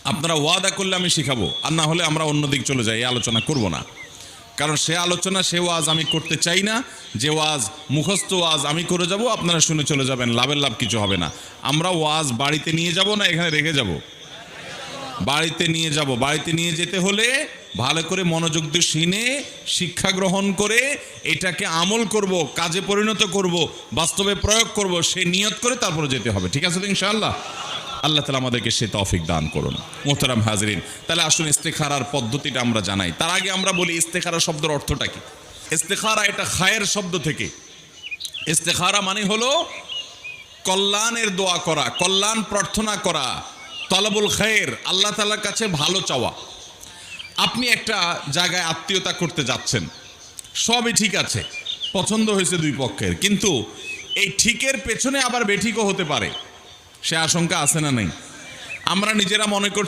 আপনারা ওয়াদা করলে আমি শিখাবো, আর না হলে আমরা অন্যদিক চলে যাই, এই আলোচনা করব না। কারণ সে আলোচনা, সে ওয়াজ আমি করতে চাই না। যে ওয়াজ মুখস্থ ওয়াজ আমি করে যাব, আপনারা শুনে চলে যাবেন, লাভের লাভ কিছু হবে না। আমরা ওয়াজ বাড়িতে নিয়ে যাব না এখানে রেখে যাব? বাড়িতে নিয়ে যাব। বাড়িতে নিয়ে যেতে হলে ভালো করে মনোযোগ দিয়ে শুনে শিক্ষা গ্রহণ করে এটাকে আমল করব, কাজে পরিণত করব, বাস্তবে প্রয়োগ করব, সে নিয়ত করে তারপরে যেতে হবে। ঠিক আছে তো ইনশাআল্লাহ? আল্লাহ তাআলা আমাদেরকে সে তৌফিক দান করুন। মোহতারাম হাজরিন, তাহলে আসুন ইস্তেখারার পদ্ধতিটা আমরা জানাই। তার আগে আমরা বলি ইস্তেখারা শব্দের অর্থটা কি। ইস্তেখারা এটা খায়ের শব্দ থেকে। ইস্তেখারা মানে হলো কল্যাণের দোয়া করা, কল্যাণ প্রার্থনা করা, তলবুল খায়ের, আল্লাহ তাআলার কাছে ভালো চাওয়া। আপনি একটা জায়গায় আত্মীয়তা করতে যাচ্ছেন, সবই ঠিক আছে, পছন্দ হয়েছে দুই পক্ষের, কিন্তু এই ঠিকের পেছনে আবার বেঠিকও হতে পারে, সে আশঙ্কা আছে না নেই? আমরা নিজেরা মনে করছি